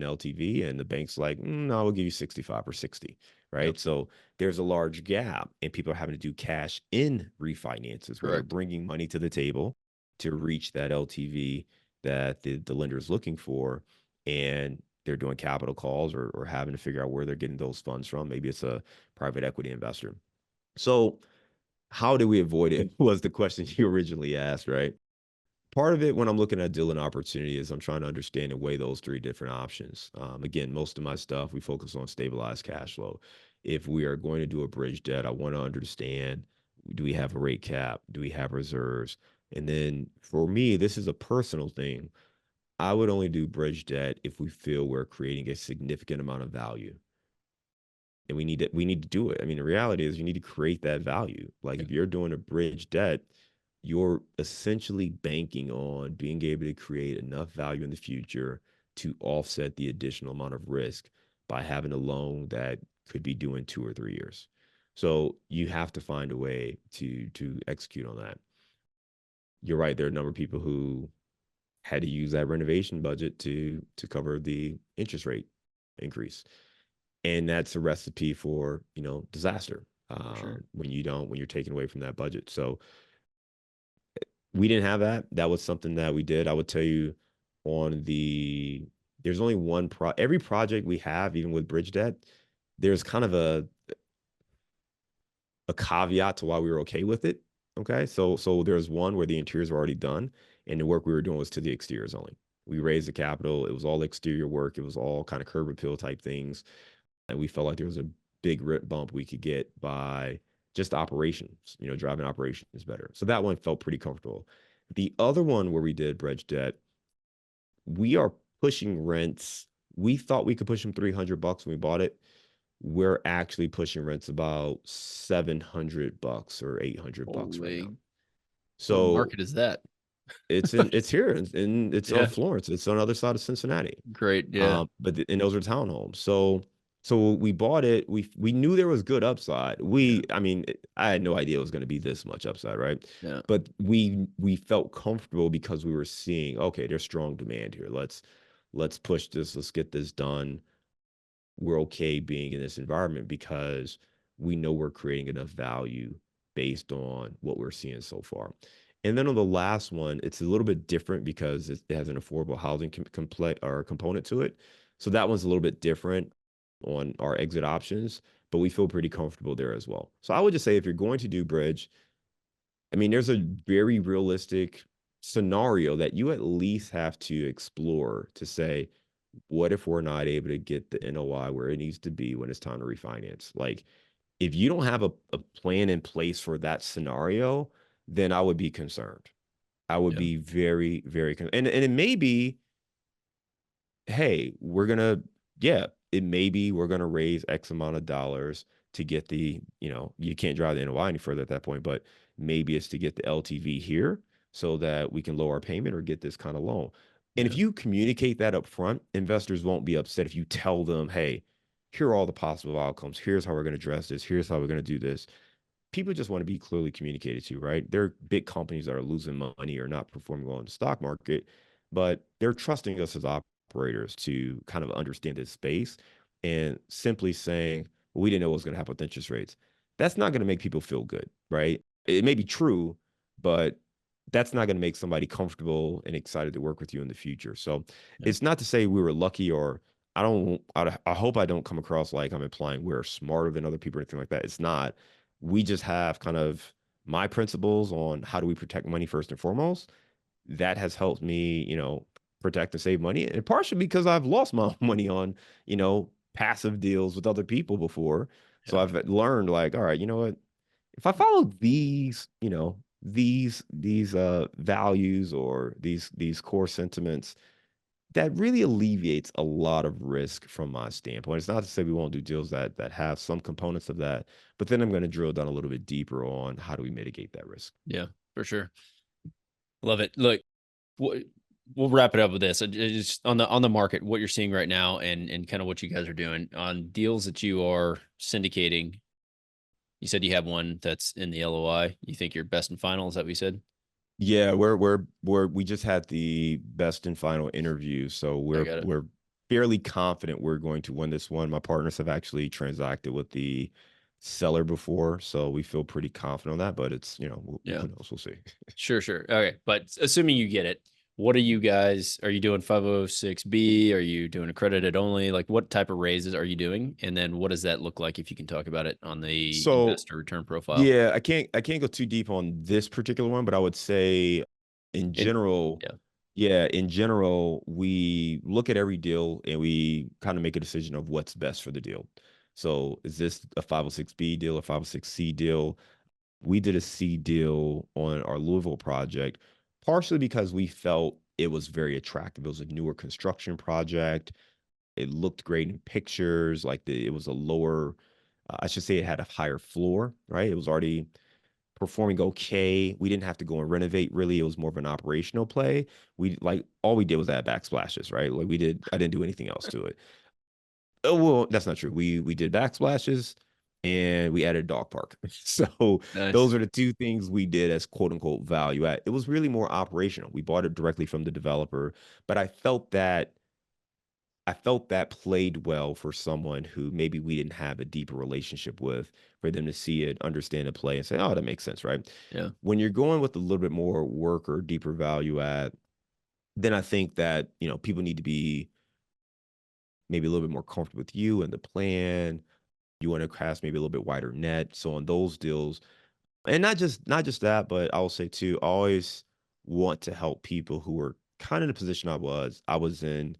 LTV, and the bank's like, no, we'll give you 65 or 60, Yep. right? So there's a large gap, and people are having to do cash in refinances where they're Correct. bringing money to the table to reach that LTV that the lender is looking for. And they're doing capital calls, or having to figure out where they're getting those funds from. Maybe it's a private equity investor. So, how do we avoid it? Was the question you originally asked, right? Part of it when I'm looking at deal and opportunity is I'm trying to understand and weigh those three different options. Again, most of my stuff, we focus on stabilized cash flow. If we are going to do a bridge debt, I want to understand, do we have a rate cap? Do we have reserves? And then for me, this is a personal thing. I would only do bridge debt if we feel we're creating a significant amount of value. And we need to do it. I mean, the reality is you need to create that value. Like Yeah. if you're doing a bridge debt, you're essentially banking on being able to create enough value in the future to offset the additional amount of risk by having a loan that could be due in 2 or 3 years. So you have to find a way to execute on that. You're right. There are a number of people who had to use that renovation budget to cover the interest rate increase, and that's a recipe for disaster For sure. when you're taken away from that budget. So we didn't have that. That was something that we did. I would tell you on the there's only every project we have, even with bridge debt, there's kind of a caveat to why we were okay with it. Okay. So there's one where the interiors were already done and the work we were doing was to the exteriors only. We raised the capital. It was all exterior work. It was all kind of curb appeal type things. And we felt like there was a big rip bump we could get by just operations, driving operations better. So that one felt pretty comfortable. The other one where we did bridge debt, we are pushing rents. We thought we could push them $300 when we bought it. We're actually pushing rents about $700 or $800 right now. Holy, what So market is that? it's here and it's on Yeah. Florence. It's on the other side of Cincinnati. Great. Yeah. And those are townhomes. So we bought it. We knew there was good upside. Yeah. I mean, I had no idea it was going to be this much upside, right? Yeah. But we felt comfortable because we were seeing, okay, there's strong demand here. Let's push this. Let's get this done. We're okay being in this environment because we know we're creating enough value based on what we're seeing so far. And then on the last one, it's a little bit different because it has an affordable housing component to it. So that one's a little bit different on our exit options, but we feel pretty comfortable there as well. So I would just say if you're going to do bridge, I mean, there's a very realistic scenario that you at least have to explore to say, what if we're not able to get the NOI where it needs to be when it's time to refinance? Like, if you don't have a plan in place for that scenario, then I would be concerned. I would Yeah. be very, very and it may be, hey, it may be we're gonna raise X amount of dollars to get you can't drive the NOI any further at that point, but maybe it's to get the LTV here so that we can lower our payment or get this kind of loan. And if Yeah. you communicate that up front, investors won't be upset if you tell them, hey, here are all the possible outcomes. Here's how we're going to address this. Here's how we're going to do this. People just want to be clearly communicated to, right? They're big companies that are losing money or not performing well in the stock market, but they're trusting us as operators to kind of understand this space, and simply saying, well, we didn't know what was going to happen with interest rates. That's not going to make people feel good, right? It may be true, but that's not going to make somebody comfortable and excited to work with you in the future. So Yeah. it's not to say we were lucky, or I hope I don't come across like I'm implying we're smarter than other people or anything like that. It's not. We just have kind of my principles on how do we protect money first and foremost. That has helped me, protect and save money. And partially because I've lost my money on, passive deals with other people before. So Yeah. I've learned like, all right, you know what? If I follow these, these values or these core sentiments, that really alleviates a lot of risk from my standpoint. It's not to say we won't do deals that have some components of that, but then I'm going to drill down a little bit deeper on how do we mitigate that risk. Yeah. For sure. Love it. Look, we'll wrap it up with this. Just on the market, what you're seeing right now, and kind of what you guys are doing on deals that you are syndicating. You said you have one that's in the LOI. You think you're best and final. Is that what you said? Yeah, we just had the best and final interview, so I got it. we're fairly confident we're going to win this one. My partners have actually transacted with the seller before, so we feel pretty confident on that. But it's, Yeah. who knows? We'll see. Sure, sure. Okay. But assuming you get it, what are you doing 506B? Are you doing accredited only? Like what type of raises are you doing? And then what does that look like if you can talk about it on the So investor return profile? yeah, I can't go too deep on this particular one, but I would say in And general, yeah. yeah, in general, we look at every deal and we kind of make a decision of what's best for the deal. So is this a 506B deal, a 506C deal? We did a C deal on our Louisville project, partially because we felt it was very attractive. It was a newer construction project. It looked great in pictures, like it was a lower, I should say it had a higher floor, right? It was already performing okay. We didn't have to go and renovate really. It was more of an operational play. We like all we did was add backsplashes, right? I didn't do anything else to it. Oh, well, that's not true. We did backsplashes and we added a dog park. So Nice. those are the two things we did as quote unquote value add. It was really more operational. We bought it directly from the developer, but I felt that played well for someone who maybe we didn't have a deeper relationship with, for them to see it, understand the play, and say, "Oh, that makes sense," right? Yeah. When you're going with a little bit more work or deeper value add, then I think that people need to be maybe a little bit more comfortable with you and the plan. You want to cast maybe a little bit wider net. So on those deals, and not just that, but I'll say too, I always want to help people who are kind of in the position I was in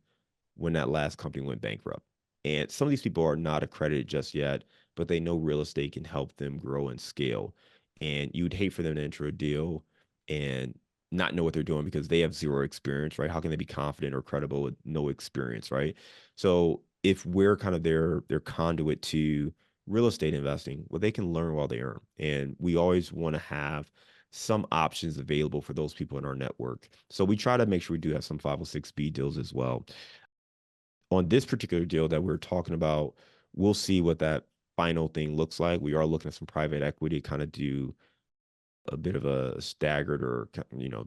when that last company went bankrupt. And some of these people are not accredited just yet, but they know real estate can help them grow and scale. And you'd hate for them to enter a deal and not know what they're doing because they have zero experience, right? How can they be confident or credible with no experience, right? So if we're kind of their conduit to real estate investing, well, they can learn while they earn. And we always want to have some options available for those people in our network. So we try to make sure we do have some 506B deals as well. On this particular deal that we're talking about, we'll see what that final thing looks like. We are looking at some private equity, kind of do a bit of a staggered or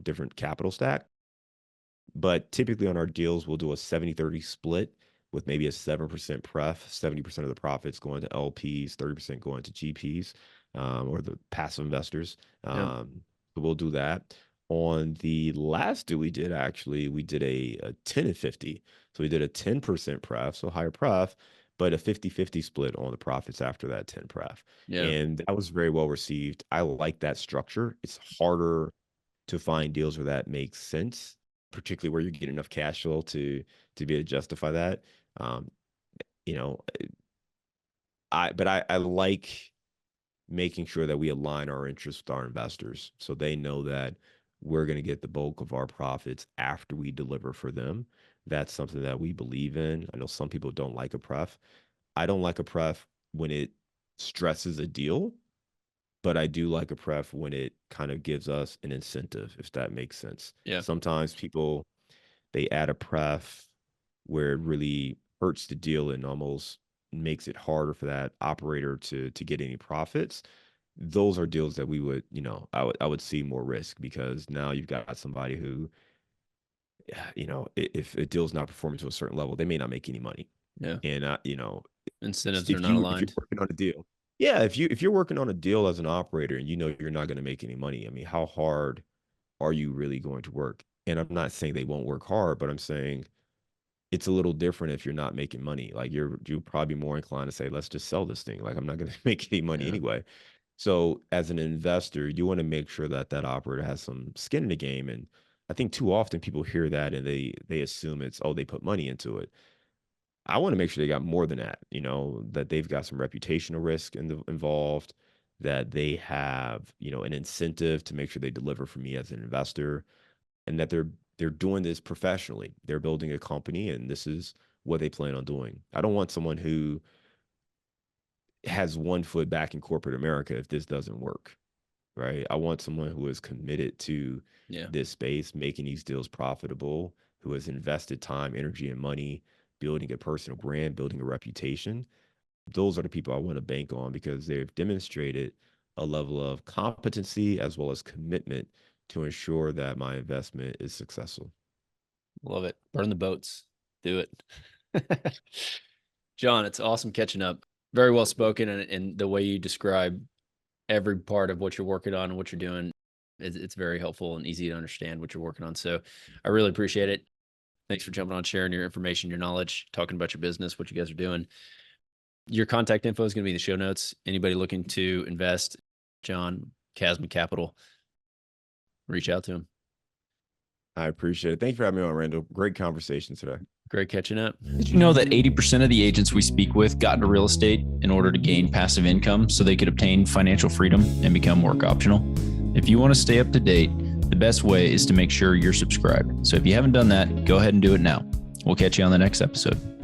different capital stack. But typically on our deals, we'll do a 70-30 split with maybe a 7% pref, 70% of the profits going to LPs, 30% going to GPs, or the passive investors. Yeah. So we'll do that. On the last deal we did, actually, we did a 10 and 50. So we did a 10% pref, so higher pref, but a 50-50 split on the profits after that 10 pref. Yeah. And that was very well received. I like that structure. It's harder to find deals where that makes sense, particularly where you get enough cash flow to be able to justify that. Um, you know, but I like making sure that we align our interests with our investors so they know that we're going to get the bulk of our profits after we deliver for them. That's something that we believe in. I know some people don't like a pref. I don't like a pref when it stresses a deal, but I do like a pref when it kind of gives us an incentive, if that makes sense. Yeah. Sometimes people, they add a pref where it really hurts the deal and almost makes it harder for that operator to get any profits. Those are deals that we would, I would see more risk, because now you've got somebody who, if a deal's not performing to a certain level, they may not make any money. Yeah. And Incentives are if not you're aligned. working on a deal, yeah, if you're working on a deal as an operator and you're not going to make any money, I mean, how hard are you really going to work? And I'm not saying they won't work hard, but I'm saying it's a little different if you're not making money. Like you're probably more inclined to say, let's just sell this thing. Like I'm not going to make any money Yeah. anyway. So as an investor, you want to make sure that that operator has some skin in the game. And I think too often people hear that and they assume it's, oh, they put money into it. I want to make sure they got more than that, that they've got some reputational risk involved, that they have, an incentive to make sure they deliver for me as an investor, and that they're doing this professionally. They're building a company and this is what they plan on doing. I don't want someone who has one foot back in corporate America if this doesn't work, right? I want someone who is committed to Yeah. this space, making these deals profitable, who has invested time, energy, and money building a personal brand, building a reputation. Those are the people I want to bank on because they've demonstrated a level of competency as well as commitment to ensure that my investment is successful. Love it. Burn the boats. Do it. John, it's awesome catching up. Very well spoken, and the way you describe every part of what you're working on and what you're doing, it's very helpful and easy to understand what you're working on. So I really appreciate it. Thanks for jumping on, sharing your information, your knowledge, talking about your business, what you guys are doing. Your contact info is going to be in the show notes. Anybody looking to invest, John, Casmon Capital, reach out to him. I appreciate it. Thank you for having me on, Randall. Great conversation today. Great catching up. Did you know that 80% of the agents we speak with got into real estate in order to gain passive income so they could obtain financial freedom and become work optional? If you want to stay up to date, the best way is to make sure you're subscribed. So if you haven't done that, go ahead and do it now. We'll catch you on the next episode.